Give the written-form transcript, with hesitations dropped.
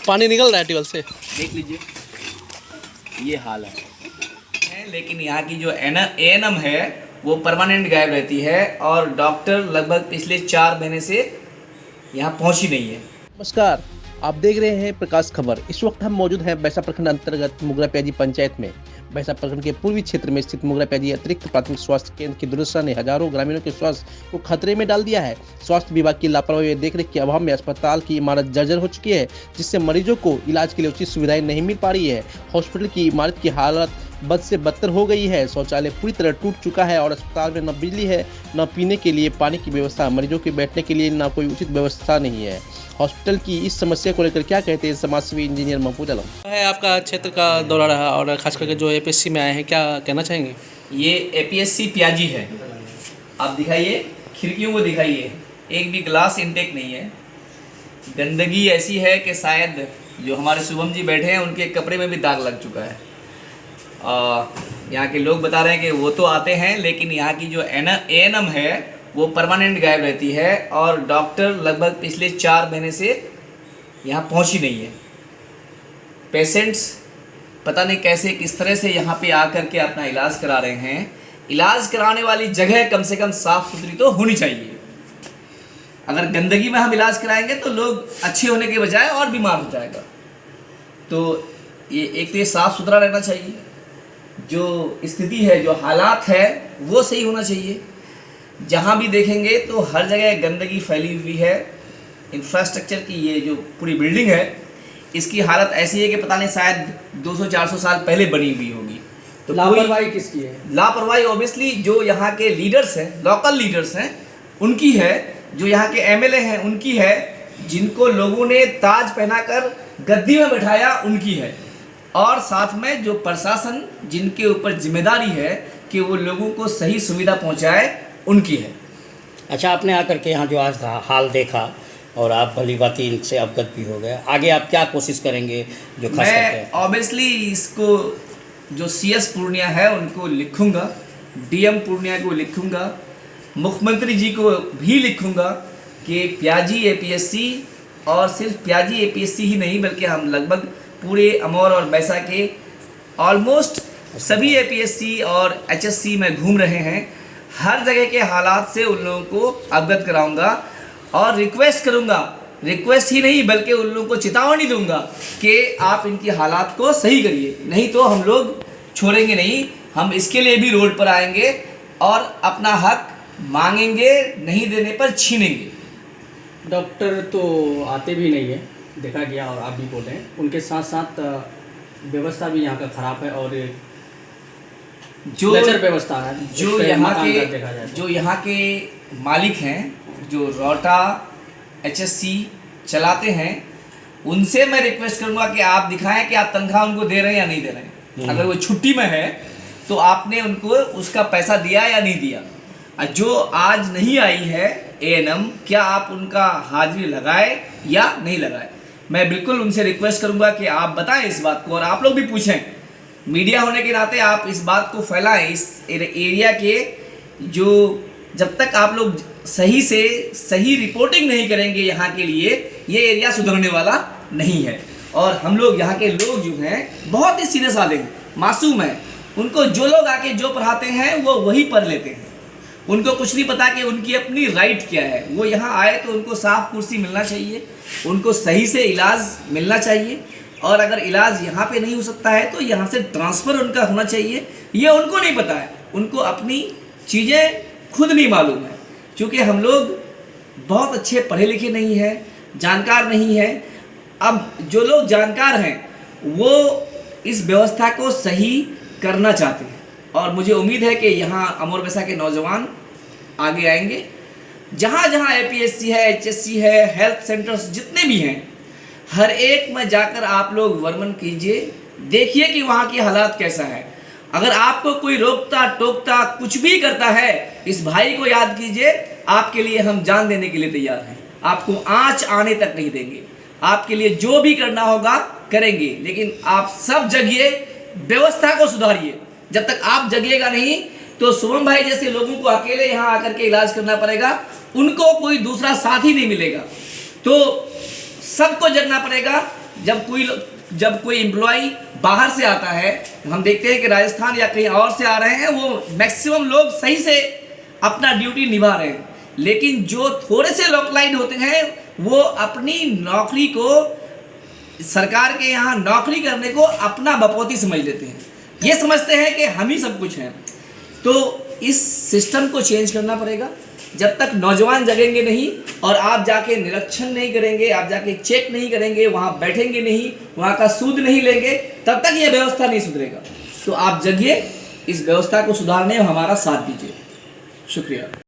पानी निकल रहा है ट्यूबवेल से। देख लीजिए, ये हाल है। लेकिन यहाँ की जो एएनएम है वो परमानेंट गायब रहती है और डॉक्टर लगभग पिछले 4 महीने से यहाँ पहुँची नहीं है। नमस्कार, आप देख रहे हैं प्रकाश खबर। इस वक्त हम मौजूद हैं बैसा प्रखंड अंतर्गत मुगरा प्याजी पंचायत में। बैसा प्रखंड के पूर्वी क्षेत्र में स्थित मुगरा प्याजी अतिरिक्त प्राथमिक स्वास्थ्य केंद्र की दुर्दशा ने हजारों ग्रामीणों के स्वास्थ्य को खतरे में डाल दिया है। स्वास्थ्य विभाग की लापरवाही व देखरेख के अभाव में अस्पताल की इमारत जर्जर हो चुकी है, जिससे मरीजों को इलाज के लिए उचित सुविधाएं नहीं मिल पा रही है। हॉस्पिटल की इमारत की हालत बद से बदतर हो गई है। शौचालय पूरी तरह टूट चुका है और अस्पताल में न बिजली है, न पीने के लिए पानी की व्यवस्था, मरीजों के बैठने के लिए न कोई उचित व्यवस्था नहीं है। हॉस्पिटल की इस समस्या को लेकर क्या कहते हैं समाजसेवी इंजीनियर महफूज आलम। है आपका क्षेत्र का दौरा रहा और खास करके जो एपीएससी में आए हैं, क्या कहना चाहेंगे? ये एपीएससी प्याजी है। आप दिखाइए, खिड़कियों को दिखाइए, एक भी ग्लास इनटेक नहीं है। गंदगी ऐसी है कि शायद जो हमारे शुभम जी बैठे हैं उनके कपड़े में भी दाग लग चुका है। यहाँ के लोग बता रहे हैं कि वो तो आते हैं लेकिन यहाँ की जो एएनएम है वो परमानेंट गायब रहती है और डॉक्टर लगभग पिछले 4 महीने से यहाँ पहुँची नहीं है। पेशेंट्स पता नहीं कैसे किस तरह से यहाँ पे आकर के अपना इलाज करा रहे हैं। इलाज कराने वाली जगह कम से कम साफ़ सुथरी तो होनी चाहिए। अगर गंदगी में हम इलाज कराएंगे तो लोग अच्छे होने के बजाय और बीमार हो जाएगा। तो ये एक तो ये साफ़ सुथरा रहना चाहिए, जो स्थिति है, जो हालात है वो सही होना चाहिए। जहाँ भी देखेंगे तो हर जगह गंदगी फैली हुई है। इंफ्रास्ट्रक्चर की ये जो पूरी बिल्डिंग है इसकी हालत ऐसी है कि पता नहीं शायद 200-400 साल पहले बनी हुई होगी। तो लापरवाही किसकी है? लापरवाही ऑब्वियसली जो यहाँ के लीडर्स हैं, लोकल लीडर्स हैं, उनकी है। जो यहाँ के एमएलए हैं उनकी है। जिनको लोगों ने ताज पहनाकर गद्दी में बैठाया उनकी है। और साथ में जो प्रशासन जिनके ऊपर जिम्मेदारी है कि वो लोगों को सही सुविधा पहुँचाए उनकी है। अच्छा, आपने आकर के यहाँ जो आज हाल देखा और आप भली भांति इनसे अवगत भी हो गए, आगे आप क्या कोशिश करेंगे? जो खास मैं ऑब्वियसली इसको जो सीएस पूर्णिया है उनको लिखूंगा, डीएम पूर्णिया को लिखूंगा, मुख्यमंत्री जी को भी लिखूंगा कि प्याजी एपीएससी, और सिर्फ प्याजी एपीएससी ही नहीं बल्कि हम लगभग पूरे अमौर और बैसा के ऑलमोस्ट सभी एपीएससी और एचएससी में घूम रहे हैं। हर जगह के हालात से उन लोगों को अवगत कराऊंगा और रिक्वेस्ट करूंगा, रिक्वेस्ट ही नहीं बल्कि उन लोगों को चेतावनी दूंगा कि आप इनकी हालात को सही करिए, नहीं तो हम लोग छोड़ेंगे नहीं। हम इसके लिए भी रोड पर आएंगे और अपना हक मांगेंगे, नहीं देने पर छीनेंगे। डॉक्टर तो आते भी नहीं है, देखा गया, और आप भी बोल रहे हैं। उनके साथ साथ व्यवस्था भी यहाँ का ख़राब है और जो व्यवस्था है, जो यहाँ के मालिक हैं, जो रोटा एचएससी चलाते हैं, उनसे मैं रिक्वेस्ट करूंगा कि आप दिखाएं कि आप तनख्वाह उनको दे रहे हैं या नहीं दे रहे हैं। अगर वो छुट्टी में है तो आपने उनको उसका पैसा दिया या नहीं दिया। जो आज नहीं आई है एएनएम, क्या आप उनका हाजिरी लगाए या नहीं लगाए? मैं बिल्कुल उनसे रिक्वेस्ट करूंगा कि आप बताएं इस बात को, और आप लोग भी पूछें। मीडिया होने के नाते आप इस बात को फैलाएं। इस एरिया के जो जब तक आप लोग सही से सही रिपोर्टिंग नहीं करेंगे यहाँ के लिए, ये एरिया सुधरने वाला नहीं है। और हम लोग यहाँ के लोग जो हैं बहुत ही सीधे साधे हैं, मासूम हैं। उनको जो लोग आके जो पढ़ाते हैं वो वही पढ़ लेते हैं। उनको कुछ नहीं पता कि उनकी अपनी राइट क्या है। वो यहाँ आए तो उनको साफ कुर्सी मिलना चाहिए, उनको सही से इलाज मिलना चाहिए, और अगर इलाज यहाँ पे नहीं हो सकता है तो यहाँ से ट्रांसफ़र उनका होना चाहिए। ये उनको नहीं पता है, उनको अपनी चीज़ें खुद नहीं मालूम है। क्योंकि हम लोग बहुत अच्छे पढ़े लिखे नहीं हैं, जानकार नहीं हैं। अब जो लोग जानकार हैं वो इस व्यवस्था को सही करना चाहते हैं, और मुझे उम्मीद है कि यहाँ अमौर बैसा के नौजवान आगे आएंगे। जहाँ जहाँ एपीएससी है, एचएससी है, हेल्थ सेंटर्स जितने भी हैं, हर एक में जाकर आप लोग वर्णन कीजिए, देखिए कि वहाँ की हालात कैसा है। अगर आपको कोई रोकता टोकता कुछ भी करता है, इस भाई को याद कीजिए, आपके लिए हम जान देने के लिए तैयार हैं। आपको आँच आने तक नहीं देंगे, आपके लिए जो भी करना होगा करेंगे। लेकिन आप सब जगिए, व्यवस्था को सुधारिए। जब तक आप जगिएगा नहीं तो शुभम भाई जैसे लोगों को अकेले यहाँ आकर के इलाज करना पड़ेगा, उनको कोई दूसरा साथी नहीं मिलेगा। तो सबको जगना पड़ेगा जब कोई एम्प्लॉय बाहर से आता है, हम देखते हैं कि राजस्थान या कहीं और से आ रहे हैं, वो मैक्सिमम लोग सही से अपना ड्यूटी निभा रहे हैं, लेकिन जो थोड़े से लोकलाइट होते हैं वो अपनी नौकरी को, सरकार के यहाँ नौकरी करने को अपना बपौती समझ लेते हैं। ये समझते हैं कि हम ही सब कुछ हैं। तो इस सिस्टम को चेंज करना पड़ेगा। जब तक नौजवान जगेंगे नहीं और आप जाके निरीक्षण नहीं करेंगे, आप जाके चेक नहीं करेंगे, वहाँ बैठेंगे नहीं, वहाँ का सूद नहीं लेंगे, तब तक ये व्यवस्था नहीं सुधरेगा। तो आप जगिए, इस व्यवस्था को सुधारने में हमारा साथ दीजिए। शुक्रिया।